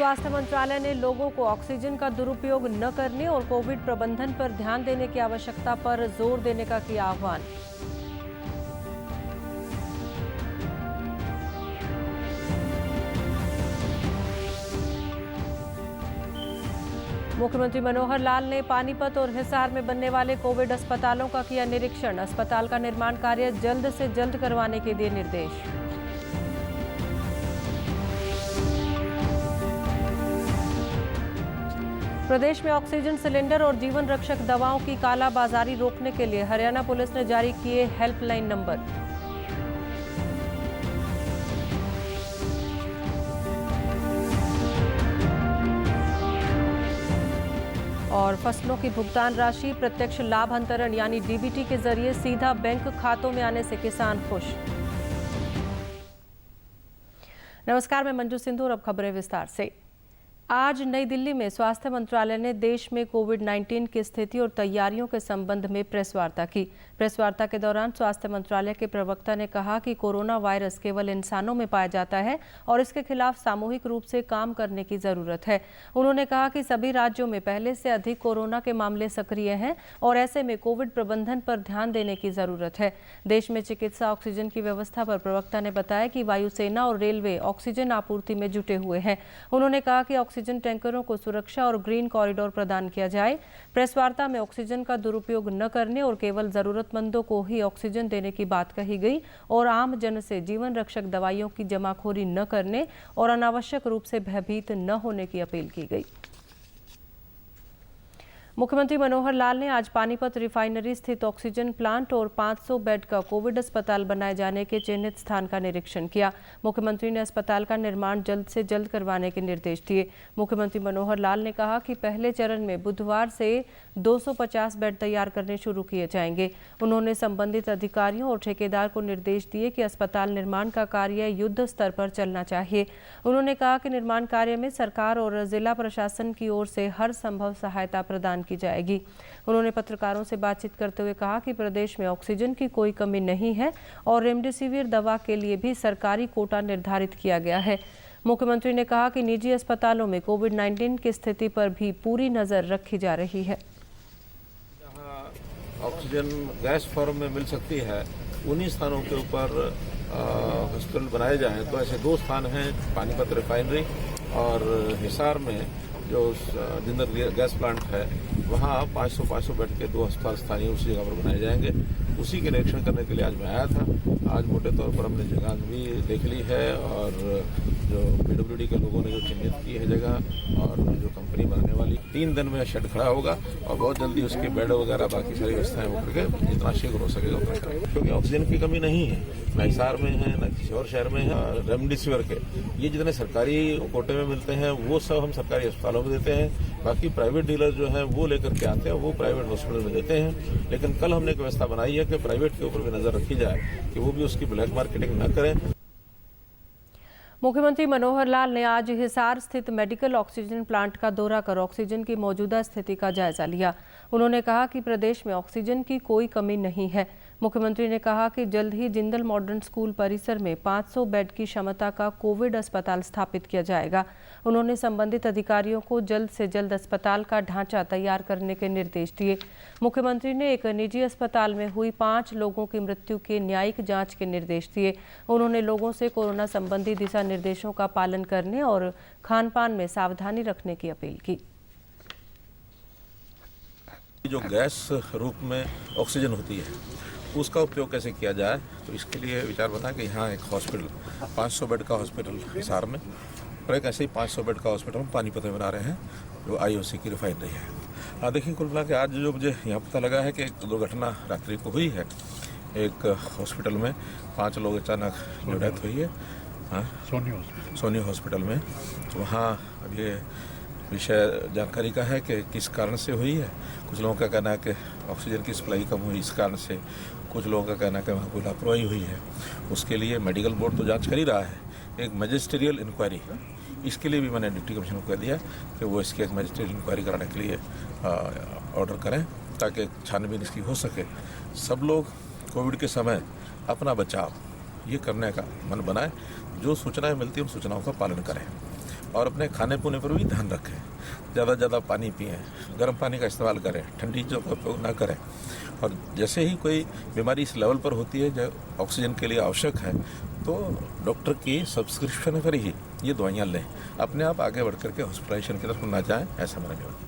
स्वास्थ्य मंत्रालय ने लोगों को ऑक्सीजन का दुरुपयोग न करने और कोविड प्रबंधन पर ध्यान देने की आवश्यकता पर जोर देने का किया आह्वान। मुख्यमंत्री मनोहर लाल ने पानीपत और हिसार में बनने वाले कोविड अस्पतालों का किया निरीक्षण। अस्पताल का निर्माण कार्य जल्द से जल्द करवाने के दिए निर्देश। प्रदेश में ऑक्सीजन सिलेंडर और जीवन रक्षक दवाओं की कालाबाजारी रोकने के लिए हरियाणा पुलिस ने जारी किए हेल्पलाइन नंबर। और फसलों की भुगतान राशि प्रत्यक्ष लाभ अंतरण यानी डीबीटी के जरिए सीधा बैंक खातों में आने से किसान खुश। नमस्कार, मैं मंजू सिंधु और अब खबरें विस्तार से। आज नई दिल्ली में स्वास्थ्य मंत्रालय ने देश में कोविड-19 की स्थिति और तैयारियों के संबंध में प्रेस वार्ता की। प्रेस वार्ता के दौरान स्वास्थ्य मंत्रालय के प्रवक्ता ने कहा कि कोरोना वायरस केवल इंसानों में पाया जाता है और इसके खिलाफ सामूहिक रूप से काम करने की जरूरत है। उन्होंने कहा कि सभी राज्यों में पहले से अधिक कोरोना के मामले सक्रिय हैं और ऐसे में कोविड प्रबंधन पर ध्यान देने की जरूरत है। देश में चिकित्सा ऑक्सीजन की व्यवस्था पर प्रवक्ता ने बताया कि वायुसेना और रेलवे ऑक्सीजन आपूर्ति में जुटे हुए हैं। उन्होंने कहा कि ऑक्सीजन टैंकरों को सुरक्षा और ग्रीन कॉरिडोर प्रदान किया जाए। प्रेस वार्ता में ऑक्सीजन का दुरुपयोग न करने और केवल जरूरतमंदों को ही ऑक्सीजन देने की बात कही गई और आम जन से जीवन रक्षक दवाइयों की जमाखोरी न करने और अनावश्यक रूप से भयभीत न होने की अपील की गई। मुख्यमंत्री मनोहर लाल ने आज पानीपत रिफाइनरी स्थित ऑक्सीजन प्लांट और 500 बेड का कोविड अस्पताल बनाए जाने के चिन्हित स्थान का निरीक्षण किया। मुख्यमंत्री ने अस्पताल का निर्माण जल्द से जल्द करवाने के निर्देश दिए। मुख्यमंत्री मनोहर लाल ने कहा कि पहले चरण में बुधवार से 250 बेड तैयार करने शुरू किए जाएंगे। उन्होंने संबंधित अधिकारियों और ठेकेदार को निर्देश दिए कि अस्पताल निर्माण का कार्य युद्ध स्तर पर चलना चाहिए। उन्होंने कहा कि निर्माण कार्य में सरकार और जिला प्रशासन की ओर से हर संभव सहायता प्रदान की जाएगी। उन्होंने पत्रकारों से बातचीत करते हुए कहा कि प्रदेश में ऑक्सीजन की कोई कमी नहीं है और रेमडेसिविर दवा के लिए भी सरकारी कोटा निर्धारित किया गया है। मुख्यमंत्री ने कहा कि निजी अस्पतालों में कोविड-19 की स्थिति पर भी पूरी नजर रखी जा रही है। ऑक्सीजन गैस फॉर्म में मिल सकती है, उन्हीं स्थानों के ऊपर हॉस्पिटल बनाए जाएं। तो ऐसे 2 स्थान हैं, पानीपत रिफाइनरी और हिसार में जो जिंदल गैस प्लांट है, वहाँ 500 बेड के 2 अस्पताल स्थानीय उसी जगह पर बनाए जाएंगे। उसी के निरीक्षण करने के लिए आज मैं आया था। आज मोटे तौर पर हमने जगह भी देख ली है और जो पीडब्ल्यूडी के लोगों ने जो चिन्हित की है जगह और जो कंपनी बनाने वाली, 3 दिन में शेड खड़ा होगा और बहुत जल्दी उसके बेड वगैरह बाकी सारी व्यवस्थाएं हो करके जितना शीघ्र हो सकेगा उतना करेंगे, क्योंकि ऑक्सीजन की कमी नहीं है, न हिसार में है न किसी और शहर में है। रेमडेसिविर के ये जितने सरकारी कोटे में मिलते हैं वो सब हम सरकारी अस्पतालों में देते हैं। बाकी प्राइवेट डीलर जो है वो लेकर के आते हैं, वो प्राइवेट हॉस्पिटल में देते हैं। लेकिन कल हमने एक व्यवस्था बनाई है कि प्राइवेट के ऊपर भी नजर रखी जाए कि वो भी उसकी ब्लैक मार्केटिंग न करें। मुख्यमंत्री मनोहर लाल ने आज हिसार स्थित मेडिकल ऑक्सीजन प्लांट का दौरा कर ऑक्सीजन की मौजूदा स्थिति का जायजा लिया। उन्होंने कहा कि प्रदेश में ऑक्सीजन की कोई कमी नहीं है। मुख्यमंत्री ने कहा कि जल्द ही जिंदल मॉडर्न स्कूल परिसर में 500 बेड की क्षमता का कोविड अस्पताल स्थापित किया जाएगा। उन्होंने संबंधित अधिकारियों को जल्द से जल्द अस्पताल का ढांचा तैयार करने के निर्देश दिए। मुख्यमंत्री ने एक निजी अस्पताल में हुई 5 लोगों की मृत्यु के न्यायिक जांच के निर्देश दिए। उन्होंने लोगों से कोरोना संबंधी दिशा निर्देशों का पालन करने और खान-पान में सावधानी रखने की अपील की। जो गैस रूप में ऑक्सीजन होती है उसका उपयोग कैसे किया जाए, तो इसके लिए विचार बना कि यहाँ एक हॉस्पिटल 500 बेड का हॉस्पिटल हिसार में और एक ऐसे ही 500 बेड का हॉस्पिटल हम पानीपत में बना रहे हैं जो आईओसी की रिफाइनरी है। देखिए, कुल मिला के आज जो मुझे यहाँ पता लगा है कि एक दुर्घटना रात्रि को हुई है। एक हॉस्पिटल में 5 लोग अचानक जो डेथ हुई है सोनी हॉस्पिटल में। वहाँ अब ये विषय जानकारी का है कि किस कारण से हुई है। कुछ लोगों का कहना है कि ऑक्सीजन की सप्लाई कम हुई इस कारण से, कुछ लोगों का कहना है कि वहाँ कोई लापरवाही हुई है। उसके लिए मेडिकल बोर्ड तो जांच कर ही रहा है। एक मैजिस्ट्रियल इंक्वायरी, इसके लिए भी मैंने डिप्टी कमिश्नर को कह दिया कि वो इसकी एक मैजिस्ट्रियल इंक्वायरी कराने के लिए ऑर्डर करें ताकि छानबीन इसकी हो सके। सब लोग कोविड के समय अपना बचाव ये करने का मन बनाए। जो सूचनाएं मिलती हैं उन सूचनाओं का पालन करें। और अपने खाने पीने पर भी ध्यान रखें। ज़्यादा पानी पिएं, गर्म पानी का इस्तेमाल करें, ठंडी चीज़ों का उपयोग ना करें। और जैसे ही कोई बीमारी इस लेवल पर होती है जो ऑक्सीजन के लिए आवश्यक है, तो डॉक्टर की सब्सक्रिप्शन पर ही ये दवाइयाँ लें। अपने आप आगे बढ़ करके हॉस्पिटलाइजेशन की तरफ ना जाएं, ऐसा मेरा निवेदन।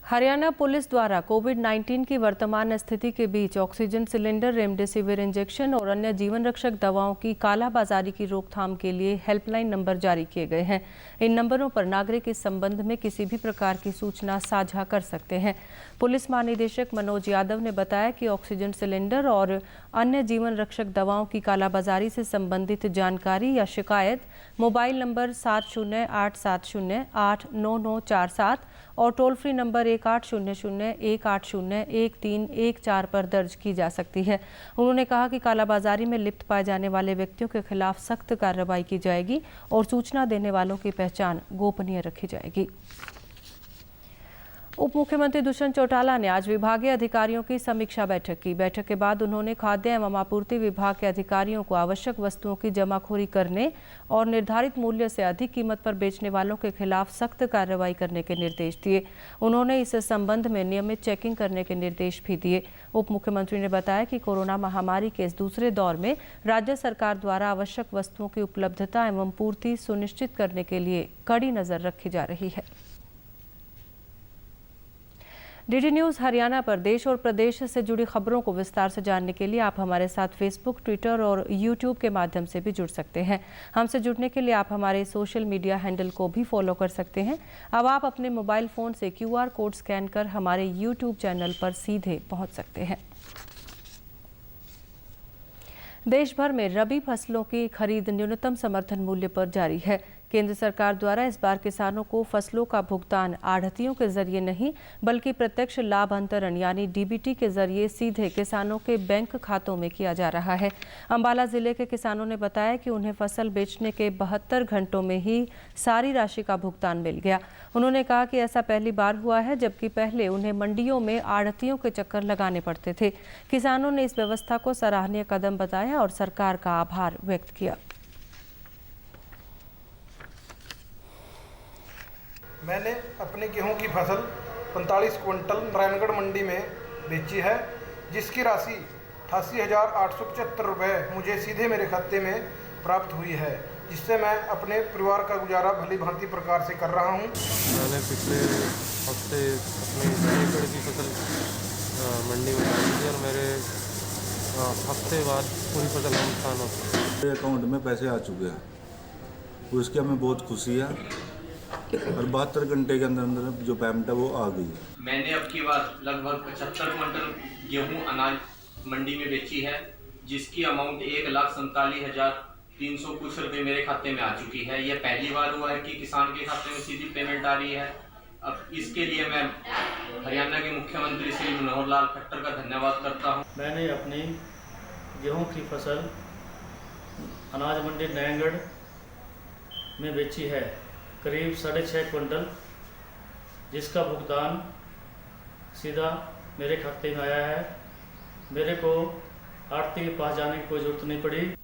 हरियाणा पुलिस द्वारा कोविड-19 की वर्तमान स्थिति के बीच ऑक्सीजन सिलेंडर, रेमडेसिविर इंजेक्शन और अन्य जीवन रक्षक दवाओं की कालाबाजारी की रोकथाम के लिए हेल्पलाइन नंबर जारी किए गए हैं। इन नंबरों पर नागरिक इस संबंध में किसी भी प्रकार की सूचना साझा कर सकते हैं। पुलिस महानिदेशक मनोज यादव ने बताया कि ऑक्सीजन सिलेंडर और अन्य जीवन रक्षक दवाओं की कालाबाजारी से संबंधित जानकारी या शिकायत मोबाइल नंबर 7087089947 और टोल फ्री नंबर 1800-180-1314 पर दर्ज की जा सकती है। उन्होंने कहा कि कालाबाजारी में लिप्त पाए जाने वाले व्यक्तियों के खिलाफ सख्त कार्रवाई की जाएगी और सूचना देने वालों की पहचान गोपनीय रखी जाएगी। उप मुख्यमंत्री दुष्यंत चौटाला ने आज विभागीय अधिकारियों की समीक्षा बैठक की। बैठक के बाद उन्होंने खाद्य एवं आपूर्ति विभाग के अधिकारियों को आवश्यक वस्तुओं की जमाखोरी करने और निर्धारित मूल्य से अधिक कीमत पर बेचने वालों के खिलाफ सख्त कार्रवाई करने के निर्देश दिए। उन्होंने इस संबंध में नियमित चेकिंग करने के निर्देश भी दिए। उप मुख्यमंत्री ने बताया कि कोरोना महामारी के इस दूसरे दौर में राज्य सरकार द्वारा आवश्यक वस्तुओं की उपलब्धता एवं पूर्ति सुनिश्चित करने के लिए कड़ी नजर रखी जा रही है। डीडी न्यूज़ हरियाणा पर देश और प्रदेश से जुड़ी खबरों को विस्तार से जानने के लिए आप हमारे साथ फेसबुक, ट्विटर और यूट्यूब के माध्यम से भी जुड़ सकते हैं। हमसे जुड़ने के लिए आप हमारे सोशल मीडिया हैंडल को भी फॉलो कर सकते हैं। अब आप अपने मोबाइल फ़ोन से QR कोड स्कैन कर हमारे यूट्यूब चैनल पर सीधे पहुंच सकते हैं। देश भर में रबी फसलों की खरीद न्यूनतम समर्थन मूल्य पर जारी है। केंद्र सरकार द्वारा इस बार किसानों को फसलों का भुगतान आढ़तियों के जरिए नहीं बल्कि प्रत्यक्ष लाभ अंतरण यानी DBT के जरिए सीधे किसानों के बैंक खातों में किया जा रहा है। अंबाला जिले के किसानों ने बताया कि उन्हें फसल बेचने के 72 घंटों में ही सारी राशि का भुगतान मिल गया। उन्होंने कहा कि ऐसा पहली बार हुआ है, जबकि पहले उन्हें मंडियों में आढ़तियों के चक्कर लगाने पड़ते थे। किसानों ने इस व्यवस्था को सराहनीय कदम बताया और सरकार का आभार व्यक्त किया। मैंने अपने गेहूं की फसल 45 क्विंटल नारायणगढ़ मंडी में बेची है, जिसकी राशि 88,875 रुपये मुझे सीधे मेरे खाते में प्राप्त हुई है, जिससे मैं अपने परिवार का गुजारा भली भांति प्रकार से कर रहा हूं। मैंने पिछले हफ्ते अपनी 1 एकड़ की फसल मंडी में डाली थी और मेरे हफ्ते बाद पूरी फसल का नुकसान हो गया। मेरे अकाउंट में पैसे आ चुके हैं, उसकी हमें बहुत खुशी है और 72 घंटे के अंदर अंदर जो पेमेंट है वो आ गई है। मैंने अब की बार लगभग 75 क्विंटल गेहूं अनाज मंडी में बेची है, जिसकी अमाउंट 1,47,300 कुछ रुपये मेरे खाते में आ चुकी है। यह पहली बार हुआ है कि किसान के खाते में सीधी पेमेंट आ रही है। अब इसके लिए मैं हरियाणा के मुख्यमंत्री श्री मनोहर लाल खट्टर का धन्यवाद करता हूँ। मैंने अपनी गेहूं की फसल अनाज मंडी नारायणगढ़ में बेची है करीब 6.5 क्विंटल, जिसका भुगतान सीधा मेरे खाते में आया है। मेरे को आढ़ती के पास जाने की कोई जरूरत नहीं पड़ी।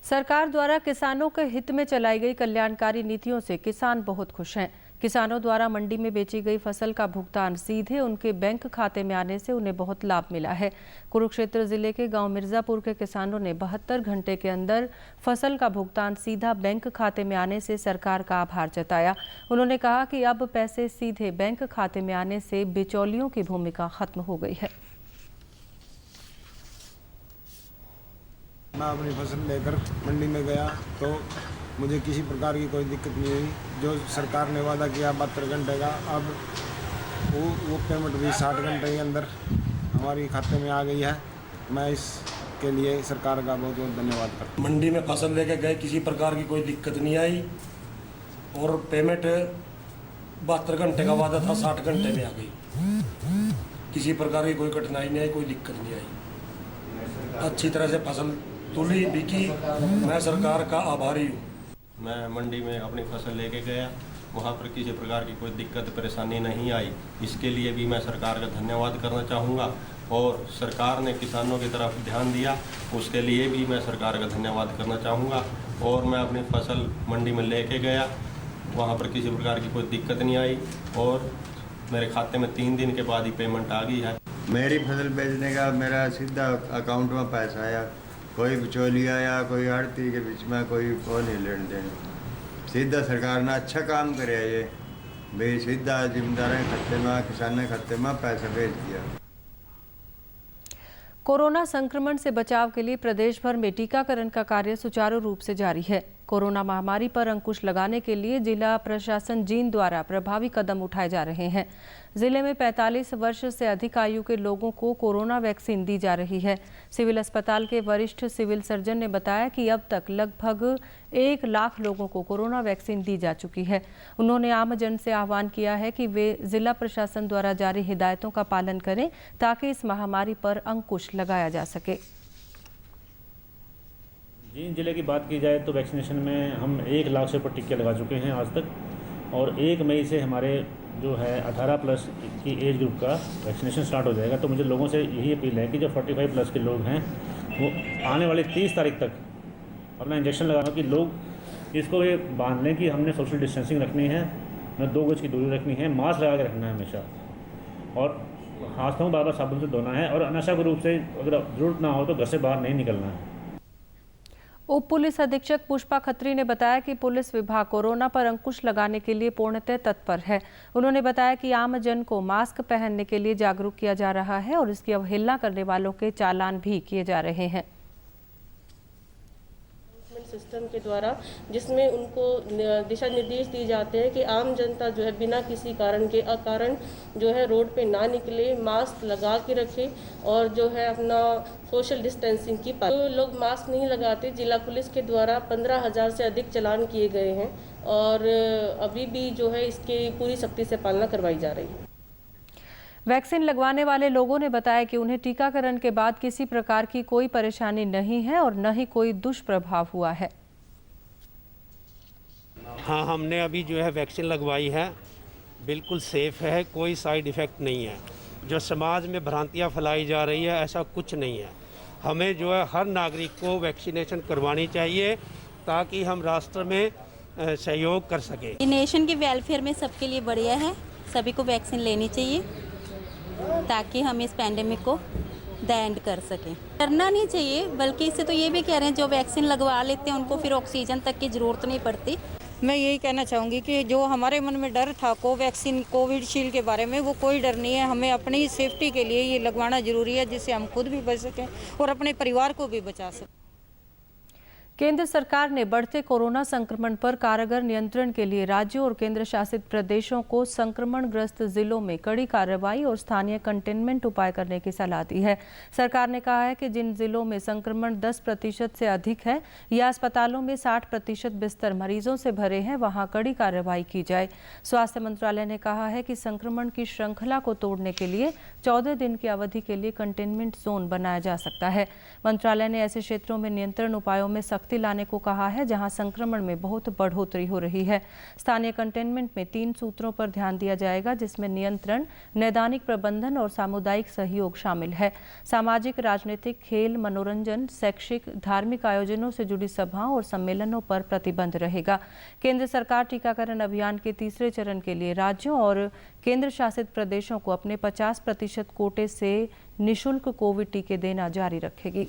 सरकार द्वारा किसानों के हित में चलाई गई कल्याणकारी नीतियों से किसान बहुत खुश हैं। किसानों द्वारा मंडी में बेची गई फसल का भुगतान सीधे उनके बैंक खाते में आने से उन्हें बहुत लाभ मिला है। कुरुक्षेत्र जिले के गांव मिर्जापुर के किसानों ने 72 घंटे के अंदर फसल का भुगतान सीधा बैंक खाते में आने से सरकार का आभार जताया। उन्होंने कहा कि अब पैसे सीधे बैंक खाते में आने से बिचौलियों की भूमिका खत्म हो गई है। मैं अपनी फसल लेकर मंडी में गया तो मुझे किसी प्रकार की कोई दिक्कत नहीं हुई। जो सरकार ने वादा किया 72 घंटे का, अब वो पेमेंट भी 60 घंटे के अंदर हमारी खाते में आ गई है। मैं इसके लिए सरकार का बहुत बहुत धन्यवाद करता हूँ। मंडी में फसल लेके गए, किसी प्रकार की कोई दिक्कत नहीं आई और पेमेंट 72 घंटे का वादा था, 60 घंटे में आ गई। किसी प्रकार की कोई कठिनाई नहीं आई, कोई दिक्कत नहीं आई। अच्छी तरह से फसल तुली बिकी। मैं सरकार का आभारी हूँ। मैं मंडी में अपनी फसल लेके गया, वहाँ पर किसी प्रकार की कोई दिक्कत परेशानी नहीं आई। इसके लिए भी मैं सरकार का धन्यवाद करना चाहूँगा और सरकार ने किसानों की तरफ ध्यान दिया, उसके लिए भी मैं सरकार का धन्यवाद करना चाहूँगा। और मैं अपनी फसल मंडी में लेके गया, वहाँ पर किसी प्रकार की कोई दिक्कत नहीं आई और मेरे खाते में 3 दिन के बाद ही पेमेंट आ गई है। मेरी फसल बेचने का मेरा सीधा अकाउंट में पैसा आया, कोई बिचौलिया या कोई आड़ती के बीच में कोई वो नहीं लेन देन, सीधा सरकार ने अच्छा काम करे ये भाई, सीधा जिम्मेदार खाते में किसान के खाते में पैसा भेज दिया। कोरोना संक्रमण से बचाव के लिए प्रदेश भर में टीकाकरण का कार्य सुचारू रूप से जारी है। कोरोना महामारी पर अंकुश लगाने के लिए जिला प्रशासन जींद द्वारा प्रभावी कदम उठाए जा रहे हैं। जिले में 45 वर्ष से अधिक आयु के लोगों को कोरोना वैक्सीन दी जा रही है। सिविल अस्पताल के वरिष्ठ सिविल सर्जन ने बताया कि अब तक लगभग 1 लाख लोगों को कोरोना वैक्सीन दी जा चुकी है। उन्होंने आमजन से आह्वान किया है कि वे जिला प्रशासन द्वारा जारी हिदायतों का पालन करें ताकि इस महामारी पर अंकुश लगाया जा सके। जींद जिले की बात की जाए तो वैक्सीनेशन में हम 1 लाख से ऊपर टीके लगा चुके हैं आज तक, और 1 मई से हमारे जो है 18+ की एज ग्रुप का वैक्सीनेशन स्टार्ट हो जाएगा। तो मुझे लोगों से यही अपील है कि जो 45+ के लोग हैं वो आने वाली 30 तारीख तक अपना इंजेक्शन लगाना, कि लोग इसको ये बांध लें कि हमने सोशल डिस्टेंसिंग रखनी है, 2 गज की दूरी रखनी है, मास्क लगा के रखना है हमेशा, और हाथों को बार-बार साबुन से धोना है, और अनावश्यक रूप से अगर ज़रूरत ना हो तो घर से बाहर नहीं निकलना है। उप पुलिस अधीक्षक पुष्पा खत्री ने बताया कि पुलिस विभाग कोरोना पर अंकुश लगाने के लिए पूर्णतः तत्पर है। उन्होंने बताया कि आम जन को मास्क पहनने के लिए जागरूक किया जा रहा है और इसकी अवहेलना करने वालों के चालान भी किए जा रहे हैं। सिस्टम के द्वारा जिसमें उनको दिशा निर्देश दिए जाते हैं कि आम जनता जो है बिना किसी कारण के अकारण जो है रोड पे ना निकले, मास्क लगा के रखे और जो है अपना सोशल डिस्टेंसिंग की पालना। जो लोग मास्क नहीं लगाते, जिला पुलिस के द्वारा 15,000 से अधिक चालान किए गए हैं और अभी भी जो है इसकी पूरी सख्ती से पालना करवाई जा रही है। वैक्सीन लगवाने वाले लोगों ने बताया कि उन्हें टीकाकरण के बाद किसी प्रकार की कोई परेशानी नहीं है और न ही कोई दुष्प्रभाव हुआ है। हाँ, हमने अभी जो है वैक्सीन लगवाई है, बिल्कुल सेफ है, कोई साइड इफ़ेक्ट नहीं है। जो समाज में भ्रांतियाँ फैलाई जा रही है ऐसा कुछ नहीं है। हमें जो है हर नागरिक को वैक्सीनेशन करवानी चाहिए ताकि हम राष्ट्र में सहयोग कर सकें। नेशन के वेलफेयर में सबके लिए बढ़िया है, सभी को वैक्सीन लेनी चाहिए ताकि हम इस पैंडेमिक को द एंड कर सकें। डरना नहीं चाहिए, बल्कि इससे तो ये भी कह रहे हैं जो वैक्सीन लगवा लेते हैं उनको फिर ऑक्सीजन तक की ज़रूरत नहीं पड़ती। मैं यही कहना चाहूँगी कि जो हमारे मन में डर था कोविशील्ड के बारे में, वो कोई डर नहीं है। हमें अपनी सेफ्टी के लिए ये लगवाना ज़रूरी है जिससे हम खुद भी बच सकें और अपने परिवार को भी बचा सकें। केंद्र सरकार ने बढ़ते कोरोना संक्रमण पर कारगर नियंत्रण के लिए राज्यों और केंद्र शासित प्रदेशों को संक्रमणग्रस्त जिलों में कड़ी कार्रवाई और स्थानीय कंटेनमेंट उपाय करने की सलाह दी है। सरकार ने कहा है कि जिन जिलों में संक्रमण 10% से अधिक है या अस्पतालों में 60% बिस्तर मरीजों से भरे हैं, वहां कड़ी कार्रवाई की जाए। स्वास्थ्य मंत्रालय ने कहा है कि संक्रमण की श्रृंखला को तोड़ने के लिए 14 दिन की अवधि के लिए कंटेनमेंट जोन बनाया जा सकता है। मंत्रालय ने ऐसे क्षेत्रों में नियंत्रण उपायों में सख्ती लाने को कहा है जहां संक्रमण में बहुत बढ़ोतरी हो रही है। स्थानीय कंटेनमेंट में 3 सूत्रों पर ध्यान दिया जाएगा, जिसमें नियंत्रण, नैदानिक प्रबंधन और सामुदायिक सहयोग शामिल है। सामाजिक, राजनीतिक, खेल, मनोरंजन, शैक्षिक, धार्मिक आयोजनों से जुड़ी सभाओं और सम्मेलनों पर प्रतिबंध रहेगा। केंद्र सरकार टीकाकरण अभियान के तीसरे चरण के लिए राज्यों और केंद्र शासित प्रदेशों को अपने 50% कोटे से निःशुल्क कोविड टीके देना जारी रखेगी।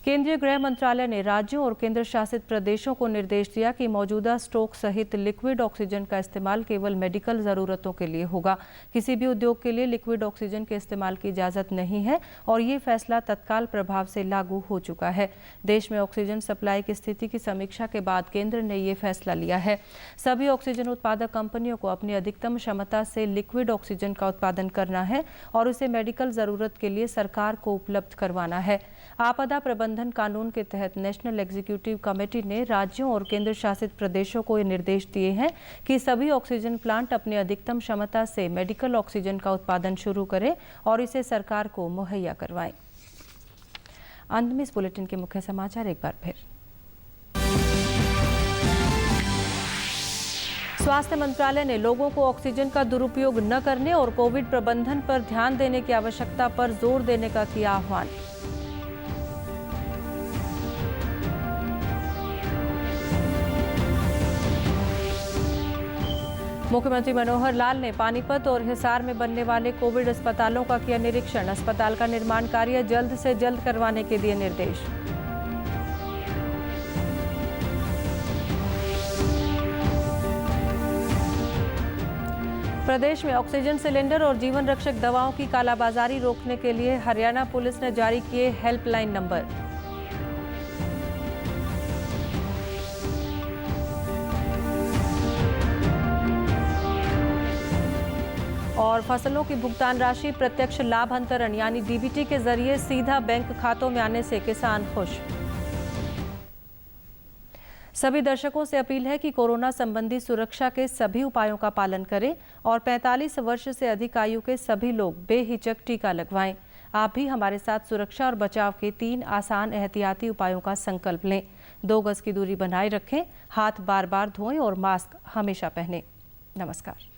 केंद्रीय गृह मंत्रालय ने राज्यों और केंद्र शासित प्रदेशों को निर्देश दिया कि मौजूदा स्टॉक सहित लिक्विड ऑक्सीजन का इस्तेमाल केवल मेडिकल ज़रूरतों के लिए होगा। किसी भी उद्योग के लिए लिक्विड ऑक्सीजन के इस्तेमाल की इजाज़त नहीं है और ये फैसला तत्काल प्रभाव से लागू हो चुका है। देश में ऑक्सीजन सप्लाई की स्थिति की समीक्षा के बाद केंद्र ने ये फैसला लिया है। सभी ऑक्सीजन उत्पादक कंपनियों को अपनी अधिकतम क्षमता से लिक्विड ऑक्सीजन का उत्पादन करना है और उसे मेडिकल ज़रूरत के लिए सरकार को उपलब्ध करवाना है। आपदा प्रबंधन कानून के तहत नेशनल एग्जीक्यूटिव कमेटी ने राज्यों और केंद्र शासित प्रदेशों को ये निर्देश दिए हैं कि सभी ऑक्सीजन प्लांट अपनी अधिकतम क्षमता से मेडिकल ऑक्सीजन का उत्पादन शुरू करें और इसे सरकार को मुहैया करवाएं। अंत में इस बुलेटिन के मुख्य समाचार एक बार फिर। स्वास्थ्य मंत्रालय ने लोगों को ऑक्सीजन का दुरुपयोग न करने और कोविड प्रबंधन पर ध्यान देने की आवश्यकता पर जोर देने का किया आह्वान। मुख्यमंत्री मनोहर लाल ने पानीपत और हिसार में बनने वाले कोविड अस्पतालों का किया निरीक्षण। अस्पताल का निर्माण कार्य जल्द से जल्द करवाने के दिए निर्देश। प्रदेश में ऑक्सीजन सिलेंडर और जीवन रक्षक दवाओं की कालाबाजारी रोकने के लिए हरियाणा पुलिस ने जारी किए हेल्पलाइन नंबर। और फसलों की भुगतान राशि प्रत्यक्ष लाभ अंतरण यानी डीबीटी के जरिए सीधा बैंक खातों में आने से किसान खुश। सभी दर्शकों से अपील है कि कोरोना संबंधी सुरक्षा के सभी उपायों का पालन करें और 45 वर्ष से अधिक आयु के सभी लोग बेहिचक टीका लगवाएं। आप भी हमारे साथ सुरक्षा और बचाव के 3 आसान एहतियाती उपायों का संकल्प लें। 2 गज की दूरी बनाए रखें, हाथ बार बार धोएं और मास्क हमेशा पहनें। नमस्कार।